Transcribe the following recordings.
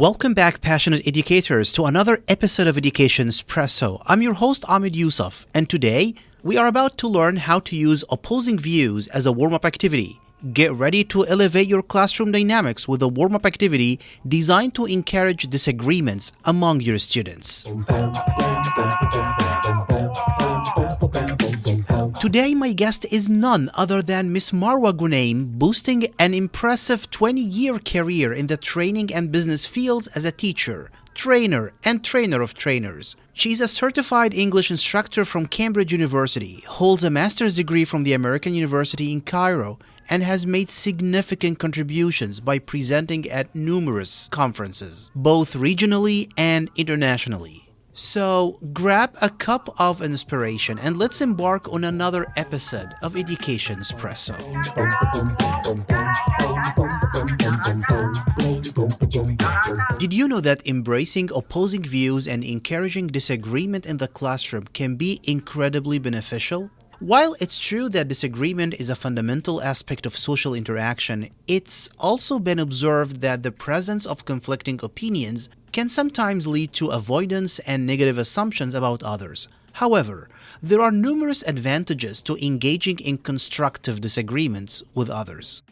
Welcome back, passionate educators, to another episode of Education Espresso. I'm your host, Ahmed Yusuf, and today we are about to learn how to use opposing views as a warm-up activity. Get ready to elevate your classroom dynamics with a warm-up activity designed to encourage disagreements among your students. Today, my guest is none other than Miss Marwa Ghunaim, boasting an impressive 20-year career in the training and business fields as a teacher, trainer, and trainer of trainers. She's a certified English instructor from Cambridge University, holds a master's degree from the American University in Cairo, and has made significant contributions by presenting at numerous conferences, both regionally and internationally. So grab a cup of inspiration and let's embark on another episode of Education Espresso. Did you know that embracing opposing views and encouraging disagreement in the classroom can be incredibly beneficial? While it's true that disagreement is a fundamental aspect of social interaction, it's also been observed that the presence of conflicting opinions can sometimes lead to avoidance and negative assumptions about others. However, there are numerous advantages to engaging in constructive disagreements with others.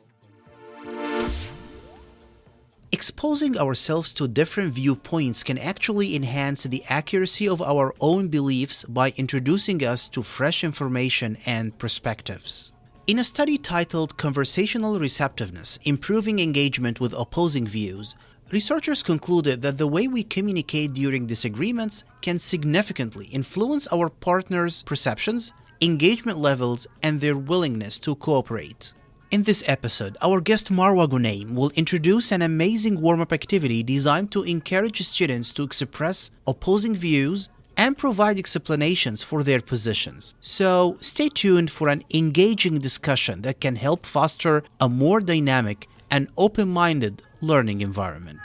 Exposing ourselves to different viewpoints can actually enhance the accuracy of our own beliefs by introducing us to fresh information and perspectives. In a study titled Conversational Receptiveness: Improving Engagement with Opposing Views, researchers concluded that the way we communicate during disagreements can significantly influence our partner's perceptions, engagement levels, and their willingness to cooperate. In this episode, our guest Marwa Ghunaim will introduce an amazing warm-up activity designed to encourage students to express opposing views and provide explanations for their positions. So stay tuned for an engaging discussion that can help foster a more dynamic and open-minded learning environment.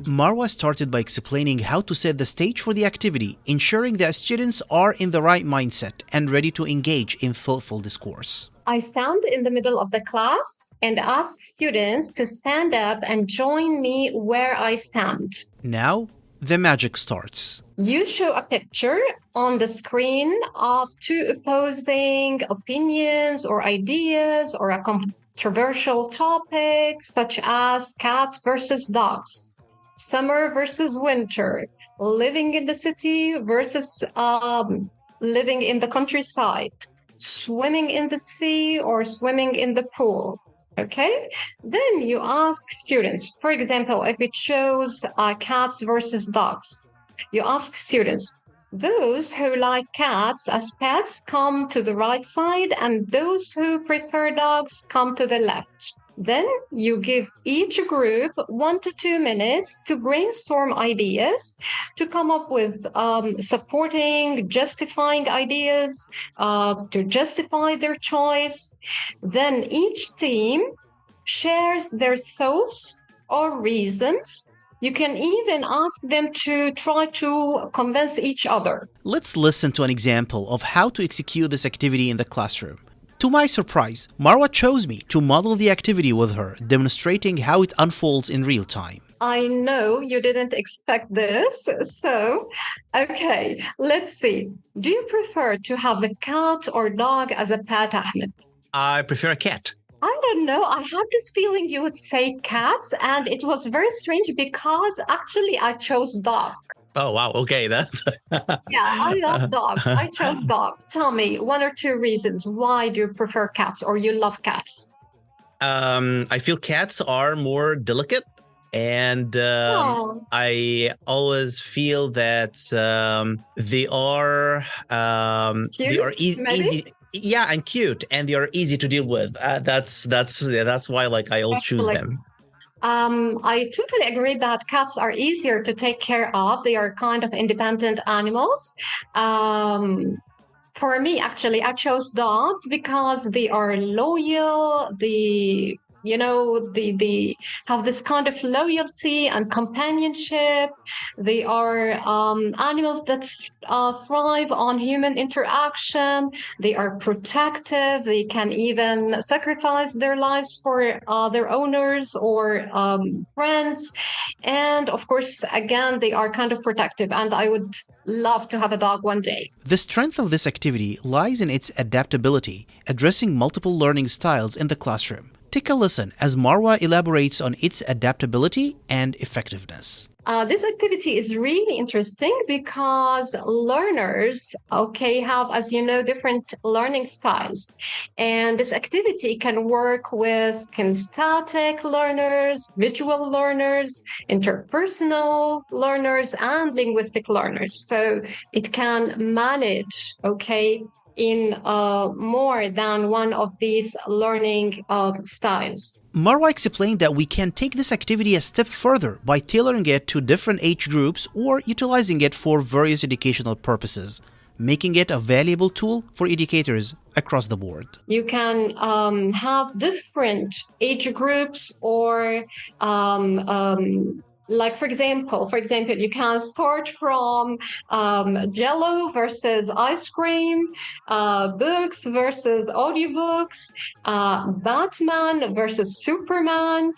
Marwa started by explaining how to set the stage for the activity, ensuring that students are in the right mindset and ready to engage in thoughtful discourse. I stand in the middle of the class and ask students to stand up and join me where I stand. Now, the magic starts. You show a picture on the screen of two opposing opinions or ideas or a controversial topic, such as cats versus dogs, summer versus winter, living in the city versus living in the countryside, swimming in the sea or swimming in the pool. Okay, then you ask students, for example, if it shows cats versus dogs, you ask students, those who like cats as pets come to the right side and those who prefer dogs come to the left. Then you give each group 1 to 2 minutes to brainstorm ideas, to come up with supporting, justifying ideas, to justify their choice. Then each team shares their thoughts or reasons. You can even ask them to try to convince each other. Let's listen to an example of how to execute this activity in the classroom. To my surprise, Marwa chose me to model the activity with her, demonstrating how it unfolds in real time. I know you didn't expect this, so, okay, let's see. Do you prefer to have a cat or dog as a pet, Ahmed? I prefer a cat. I don't know. I had this feeling you would say cats, and it was very strange because actually I chose dog. Oh, wow. Okay. That's Yeah, I love dog. I chose dog. Tell me 1 or 2 reasons why do you prefer cats or you love cats? I feel cats are more delicate, and Oh. I always feel that they are Cute, maybe? easy. Yeah, and cute, and they are easy to deal with. That's why I always choose Actually, them. I totally agree that cats are easier to take care of. They are kind of independent animals. For me, actually, I chose dogs because they are loyal. They they have this kind of loyalty and companionship. They are animals that thrive on human interaction. They are protective. They can even sacrifice their lives for their owners or friends. And of course, again, they are kind of protective. And I would love to have a dog one day. The strength of this activity lies in its adaptability, addressing multiple learning styles in the classroom. Take a listen as Marwa elaborates on its adaptability and effectiveness. This activity is really interesting because learners, have, as you know, different learning styles. And this activity can work with kinesthetic learners, visual learners, interpersonal learners, and linguistic learners. So it can manage, in more than one of these learning styles. Marwa explained that we can take this activity a step further by tailoring it to different age groups or utilizing it for various educational purposes, making it a valuable tool for educators across the board. You can have different age groups or like, for example, you can start from Jello versus ice cream, books versus audiobooks, Batman versus Superman,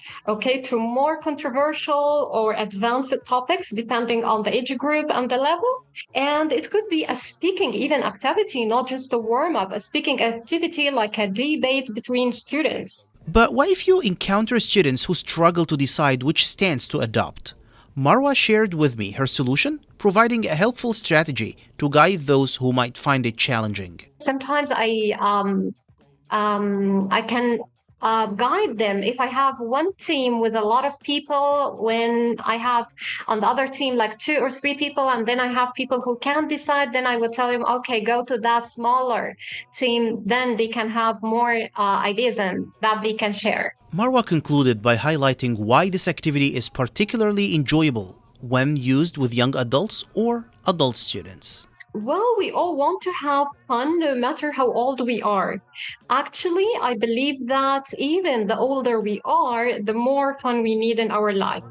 to more controversial or advanced topics depending on the age group and the level. And it could be a speaking even activity, not just a warm-up, a speaking activity like a debate between students. But what if you encounter students who struggle to decide which stance to adopt? Marwa shared with me her solution, providing a helpful strategy to guide those who might find it challenging. Sometimes I can guide them. If I have one team with a lot of people, when I have on the other team like 2 or 3 people, and then I have people who can't decide, then I would tell them, okay, go to that smaller team. Then they can have more ideas and that they can share. Marwa concluded by highlighting why this activity is particularly enjoyable when used with young adults or adult students. Well, we all want to have fun no matter how old we are. Actually, I believe that even the older we are, the more fun we need in our life.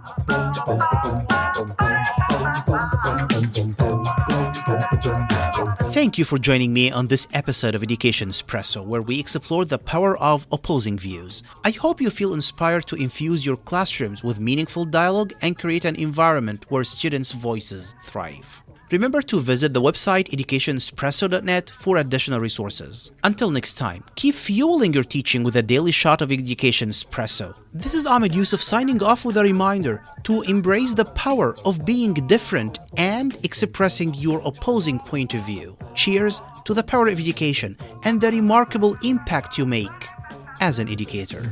Thank you for joining me on this episode of Education Espresso, where we explore the power of opposing views. I hope you feel inspired to infuse your classrooms with meaningful dialogue and create an environment where students' voices thrive. Remember to visit the website educationespresso.net for additional resources. Until next time, keep fueling your teaching with a daily shot of Education Espresso. This is Ahmed Yusuf signing off with a reminder to embrace the power of being different and expressing your opposing point of view. Cheers to the power of education and the remarkable impact you make as an educator.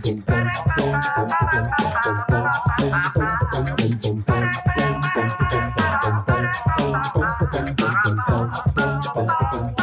Thank you.